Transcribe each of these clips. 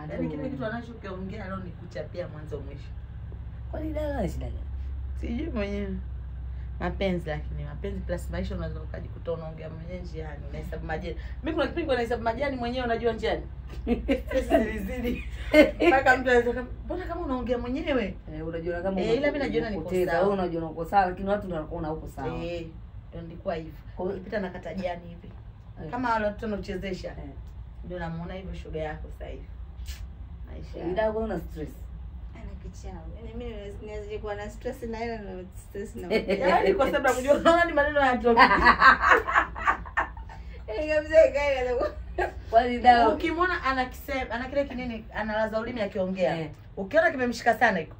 Yaani kile kitu anachokiongea leo ni kuchapia mwanzo mwisho. Kwa nini dada shida gani? Sijui mwenyewe. Mapenzi, lakini mapenzi plus maisha unaweza ukajikuta unaongea mwenyewe njiani, unahesabu majani. Mimi kuna kipindi nahesabu majani mwenyewe, unajua njiani. Zilizidi. Mpaka mtu anaweza mbona kama unaongea mwenyewe? Unajiona kama ila mimi najiona niko sawa. Wewe unajiona uko sawa, lakini watu ndio wanakuona huko sawa. Ndio ndikuwa hivyo. Kwa hiyo ukipita na kata jani hivi. Kama wale watu wanaochezesha. Ndio namuona hivyo shoga yako sasa hivi. Maisha. Ila wewe una stress. Kichao. Yaani mimi niwezi kuwa na stress na ile na stress na. Yaani kwa sababu kujua unaona ni maneno ya topi. Kabisa kaida. Kwani dawa ukimwona ana kile kinini analaza ulimi akiongea. Ukiona kimemshika sana iko.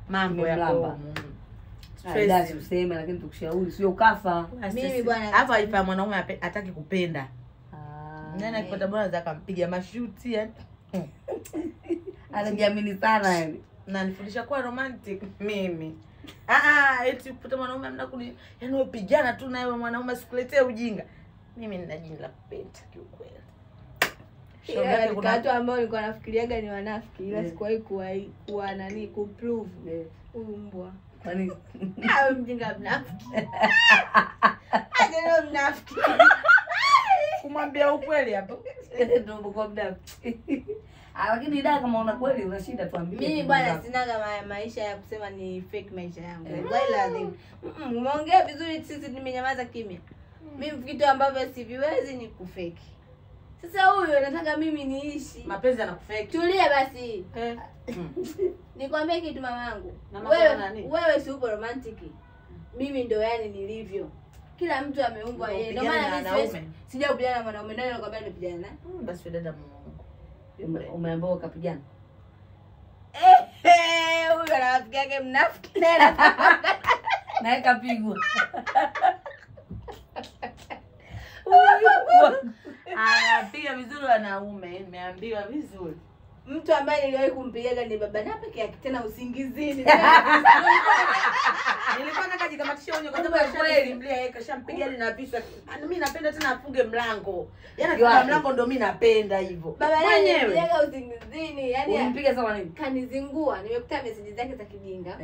Mambo yako. Stress useme, lakini tukushauri sio ukafa. Mimi bwana hapa ipa mwanaume hataki kupenda. Nani akipata bwana za kumpiga mashuti yani. Anajiamini sana yani. Na nifundisha kuwa romantic mimi. Eti kupata mwanaume amna kuni yani upigana tu na wewe mwanaume sikuletee ujinga. Mimi nina jini la kupenda kiukweli. Shoga kuna watu ambao nilikuwa nafikiriaga ni wanafiki ila sikuwahi kuwa nani kuprove huyu mbwa. Kwani au mjinga mnafiki. Ndio mnafiki. Kumwambia ukweli hapo. Ndio mko mnafiki. Lakini dada kama una kweli unashinda tuambie. Mimi bwana sina kama maisha ya kusema ni fake maisha yangu. Wala umeongea vizuri, sisi nimenyamaza kimya. Mimi vitu ambavyo siviwezi ni kufake. Sasa huyu anataka mimi niishi. Mapenzi yanakufake. Tulia basi. Nikwambie kitu mamangu. Wewe si upo romantic. Mimi ndo yani nilivyo. Kila mtu ameumbwa yeye. Ndio maana mimi sijakupigana na mwanaume, ndio nakwambia nipigana. Basi dada Mungu. Umeambiwa ukapigana. Huyu rafiki yake mnafiki tena. Naye kapigwa. Anapiga vizuri wanaume, nimeambiwa vizuri. Mtu ambaye niliwahi kumpigaga ni baba na peke yake tena usingizini. Nilikuwa nataka jikamatisha onyo kwa sababu ashalimlia yeye kashampiga ile na visa. Mimi napenda tena afunge mlango. Yaani kwa mlango ndo mimi napenda hivyo. Baba mwenyewe alipiga usingizini, yani unimpiga sawa nini? Kanizingua, nimekuta message zake za kijinga.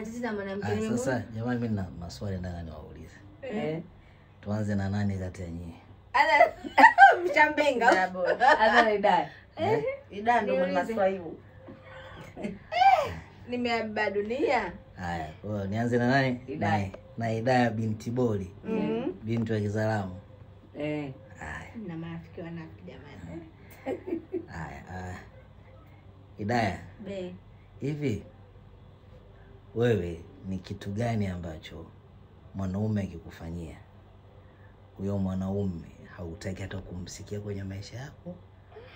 Titi na mwanamke mimi. Sasa jamani mimi na maswali ndani niwaulize. Tuanze na nani kati ya nyinyi? Ana mshambenga. Ana idai. Idai ndo mwenye maswali. Nimeabba dunia. Haya, kwa nianze na nani? Idai. Na Idaya binti Boli. Binti wa Kizalamu. Haya. Na marafiki wanafiki jamani. Haya. Idaya. Be. Hivi wewe ni kitu gani ambacho mwanaume akikufanyia huyo mwanaume hautaki hata kumsikia kwenye maisha yako,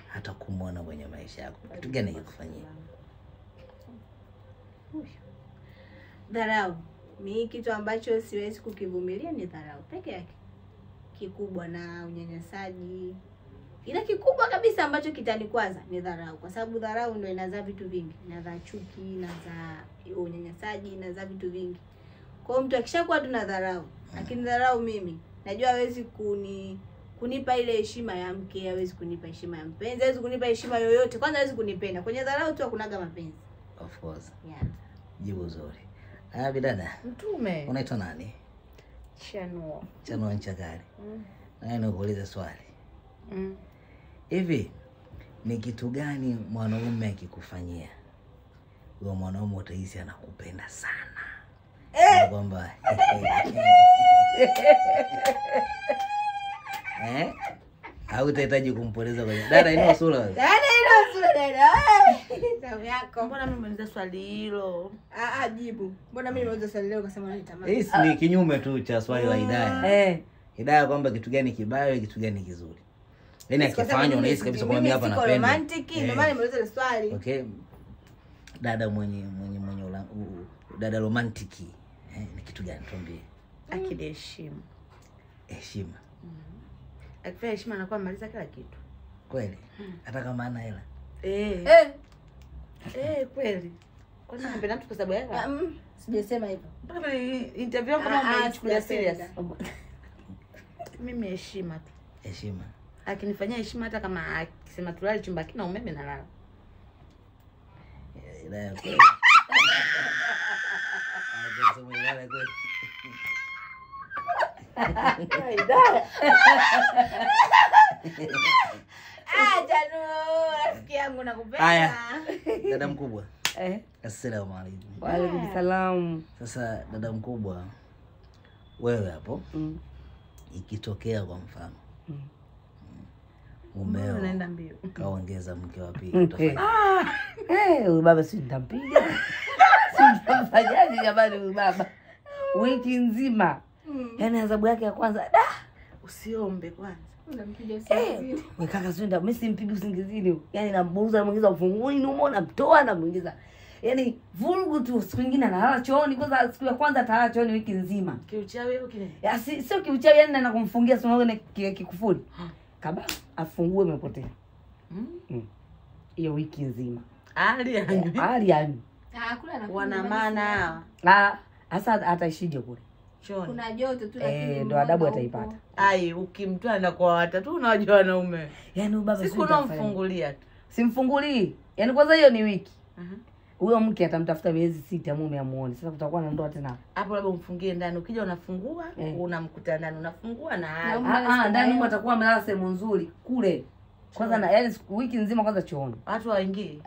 hata kumwona kwenye maisha yako? Kitu gani akikufanyia? Dharau. Mimi kitu ambacho siwezi kukivumilia ni dharau peke yake. Kikubwa na unyanyasaji. Ila kikubwa kabisa ambacho kitanikwaza ni dharau, kwa sababu dharau ndio inazaa vitu vingi. Inazaa chuki, inazaa unyanyasaji, inazaa vitu vingi. Kwa hiyo mtu akishakuwa tu na dharau, lakini dharau mimi najua hawezi kunipa ile heshima ya mke, hawezi kunipa heshima ya mpenzi, hawezi kunipa heshima yoyote. Kwanza hawezi kunipenda. Kwenye dharau tu hakunaga mapenzi. Of course. Yeah. Jibu zuri. Haya bidada. Mtume. Unaitwa nani? Chanuo Nchakari. Na nikuulize swali. Hivi ni kitu gani mwanaume akikufanyia huyo mwanaume utahisi anakupenda sana? Kwamba au utahitaji kumpoleza kwenye dada ino sura? Dada. Sawa yako. Mbona mimi nimeuliza swali hilo? Jibu. Mbona mimi nimeuliza swali leo ukasema nitamani? Hii ni kinyume tu cha swali la Idaya. Idaya kwamba kitu gani kibaya, kitu gani kizuri. Yaani akifanya unahisi kabisa kwamba mimi hapa napenda. Romantic, ndio maana nimeuliza swali. Okay. Dada mwenye dada romantic. Ni kitu gani tuambie? Akide heshima. Heshima. Akifanya heshima anakuwa maliza kila kitu. Kweli? Hata kama ana hela. Kweli. Kwa nini napenda mtu kwa sababu yake? Sijasema hivyo. Mpaka interview kama umeichukulia serious. Mimi heshima tu. Heshima. Akinifanyia heshima hata kama akisema tulale chumba kina umeme na lala. Ila kweli. Anasema yale kweli. Janu, rafiki yangu nakupenda. Haya. Dada mkubwa. Assalamu alaykum. Wa alaykum salam. Sasa dada mkubwa, wewe hapo ikitokea kwa mfano mumeo Unaenda mbio. kaongeza mke wa pili utafanya? Huyu baba si nitampiga. Si nitamfanyaje jamani huyu baba? Wiki nzima. Yaani adhabu yake ya kwanza, Usiombe kwanza. Unampiga usingizini. Nikaka sunda mimi simpigi usingizini. Yaani nambuza namuingiza ufunguni numo namtoa namuingiza. Yaani vurugu tu, siku nyingine analala chooni, kwanza siku ya kwanza atalala chooni wiki nzima. Kiuchawi au kile? Ya sio kiuchawi, yani na kumfungia simuone kikufuri. Kaba afungue umepotea. Hiyo wiki nzima. Hali yani. Kula na wana maana. Hasa ataishije kule? Choni. Kuna joto tu lakini Ndo adabu ataipata. Ai, ukimtoa na kwa watatu unajua wanaume. Yaani baba siku unamfungulia tu. Simfungulii. Yaani kwanza hiyo ni wiki. Huyo mke atamtafuta miezi 6 mume amuone. Sasa kutakuwa na ndoa tena. Hapo labda umfungie ndani. Ukija unafungua, unamkuta ndani, unafungua na ndani atakuwa amelala sehemu nzuri kule. Kwanza na yaani wiki nzima kwanza chooni. Watu waingie.